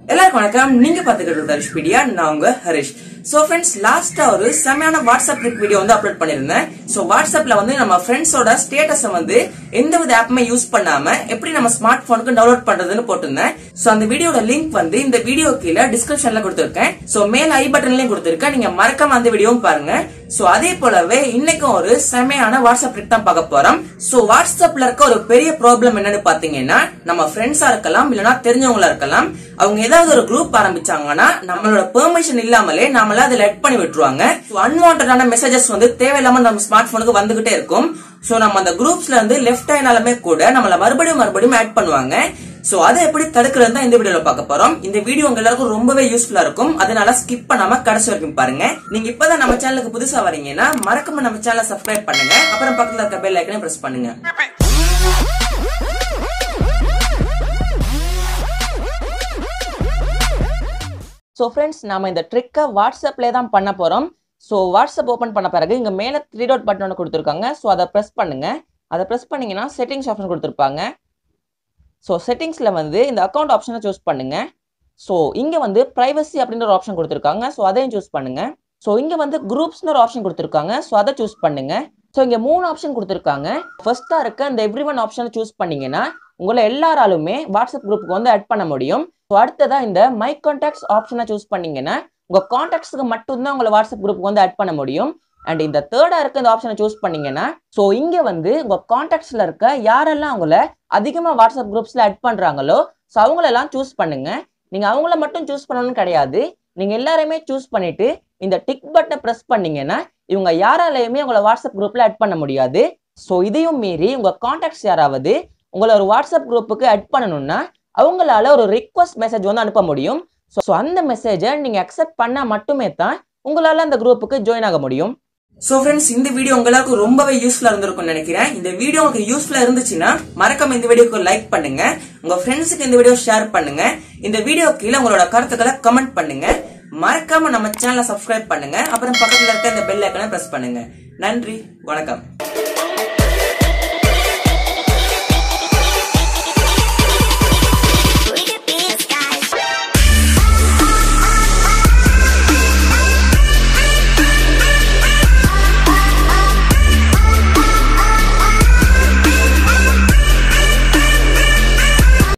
எல்லாருக்கும் வணக்கம். நீங்க பாத்துக்கிட்டு ஹரிஷ்பீடியா, நான் உங்க ஹரிஷ். சோ ஃப்ரெண்ட்ஸ், லாஸ்டா ஒரு செமையான வாட்ஸ்அப் ட்ரிக் வீடியோ அப்லோட் பண்ணிருந்தேன். சோ வாட்ஸ்அப்ல நம்ம ஃப்ரெண்ட்ஸோட ஸ்டேட்டஸ் எந்தவித ஆப்புமே யூஸ் பண்ணாம எப்படி நம்ம ஸ்மார்ட் போனுக்கு டவுன்லோட் பண்றதுன்னு போட்டிருந்தேன். சோ அந்த வீடியோட லிங்க் இந்த வீடியோ கீழே டிஸ்கிரிப்ஷன்ல கொடுத்திருக்கேன். சோ மேல ஐ பட்டன்லயும் கொடுத்திருக்கேன். நீங்க மறக்காம அந்த வீடியோவும் பாருங்க. சோ அதே போலவே இன்னைக்கும் ஒரு செமையான வாட்ஸ்அப் ட்ரிக் தான் பார்க்க போறோம். சோ வாட்ஸ்அப்ல இருக்க ஒரு பெரிய ப்ராப்ளம் என்னன்னு பாத்தீங்கன்னா, நம்ம ஃப்ரெண்ட்ஸா இருக்கலாம், இல்லனா தெரிஞ்சவங்களா இருக்கலாம், அவங்க ஏதாவது ஒரு குரூப் ஆரம்பிச்சாங்கன்னா நம்மளோட பெர்மிஷன் இல்லாமலே நம்மள அதுல ஆட் பண்ணி விட்டுருவாங்க. அன்வான்டான மெசேஜஸ் தேவையில்லாம நம்ம ஸ்மார்ட் போனுக்கு வந்துகிட்டே இருக்கும். சோ நம்ம அந்த குரூப்ஸ்ல லெஃப்ட் ஆனாலுமே கூட நம்மள மறுபடியும் ஆட் பண்ணுவாங்க. சோ அதை எப்படி தடுக்கிறது தான் இந்த வீடியோல பார்க்க போறோம். இந்த வீடியோ உங்க எல்லாருக்கும் ரொம்பவே யூஸ்ஃபுல்லா இருக்கும். அதனால ஸ்கிப் பண்ணாம கடைசி வரைக்கும் பாருங்க. நீங்க இப்பதான் நம்ம சேனலுக்கு புதுசா வரீங்கன்னா மறக்காம நம்ம சேனலை சப்ஸ்கிரைப் பண்ணுங்க. அப்புறம் பக்கத்துல இருக்க பெல் ஐக்கனை பிரஸ் பண்ணுங்க. சோ ஃப்ரெண்ட்ஸ், நாம இந்த ட்ரிக்கை வாட்ஸ்அப்ல தான் பண்ண போறோம். சோ வாட்ஸ்அப் ஓபன் பண்ண பிறகு இங்க மேல 3 டாட் பட்டன் கொடுத்திருக்காங்க. சோ அதை பிரஸ் பண்ணுங்க. அதை பிரஸ் பண்ணீங்கன்னா செட்டிங்ஸ் ஆப்ஷன் கொடுத்திருப்பாங்க. சோ செட்டிங்ஸ்ல இந்த அக்கவுண்ட் ஆப்ஷனை சூஸ் பண்ணுங்க. சோ இங்க பிரைவசி அப்படின்ற ஒரு ஆப்ஷன் கொடுத்திருக்காங்க. சோ அதையும் சூஸ் பண்ணுங்க. சோ இங்க குரூப்ஸ்னு ஒரு ஆப்ஷன் கொடுத்திருக்காங்க. சோ அதை சூஸ் பண்ணுங்க. சோ இங்க 3 ஆப்ஷன் கொடுத்திருக்காங்க. ஃபர்ஸ்டா இருக்க இந்த எவ்ரிவன் ஆப்ஷனை சூஸ் பண்ணீங்கன்னா உங்களை எல்லாராலுமே வாட்ஸ்அப் குரூப்புக்கு ஆட் பண்ண முடியும். ஸோ அடுத்ததான் இந்த மை கான்டாக்ட்ஸ் ஆப்ஷனை சூஸ் பண்ணீங்கன்னா உங்க கான்டாக்ட்ஸ்க்கு மட்டும்தான் உங்களை வாட்ஸ்அப் குரூப்புக்கு ஆட் பண்ண முடியும். அண்ட் இந்த தேர்டா இருக்க இந்த ஆப்ஷனை சூஸ் பண்ணீங்கன்னா ஸோ இங்க உங்க கான்டாக்ட்ஸ்ல இருக்க யாரெல்லாம் உங்களை அதிகமா வாட்ஸ்அப் குரூப்ஸ்ல ஆட் பண்றாங்களோ ஸோ அவங்களெல்லாம் சூஸ் பண்ணுங்க. நீங்க அவங்கள மட்டும் சூஸ் பண்ணணும்னு கிடையாது, நீங்க எல்லாரையுமே சூஸ் பண்ணிட்டு இந்த டிக் பட்டனை பிரஸ் பண்ணீங்கன்னா இவங்க யாராலையுமே உங்களை வாட்ஸ்அப் குரூப்ல ஆட் பண்ண முடியாது. ஸோ இதையும் மீறி உங்க கான்டாக்ட்ஸ் யாராவது உங்களை ஒரு வாட்ஸ்அப் குரூப்புக்கு ஆட் பண்ணணும்னா அவங்களால ஒரு ரிக்வஸ்ட் மெசேஜ் அனுப்ப முடியும். ஸோ அந்த மெசேஜை நீங்க அக்செப்ட் பண்ணா மட்டுமே தான் உங்களால அந்த குரூப்புக்கு ஜாயின் ஆக முடியும். சோ ஃப்ரெண்ட்ஸ், இந்த வீடியோ உங்களுக்கு ரொம்பவே யூஸ்ஃபுல்லா இருந்திருக்கும்னு நினைக்கிறேன். இந்த வீடியோ உங்களுக்கு யூஸ்ஃபுல்லா இருந்துச்சுன்னா மறக்காம இந்த வீடியோக்கு லைக் பண்ணுங்க, உங்க ஃப்ரெண்ட்ஸுக்கு இந்த வீடியோ ஷேர் பண்ணுங்க, இந்த வீடியோ கீழே உங்களோட கருத்துக்களை கமெண்ட் பண்ணுங்க, மறக்காம நம்ம சேனலை சப்ஸ்கிரைப் பண்ணுங்க, அப்புறம் பக்கத்துல இருக்க இந்த பெல் ஐக்கனை பிரஸ் பண்ணுங்க. நன்றி, வணக்கம்.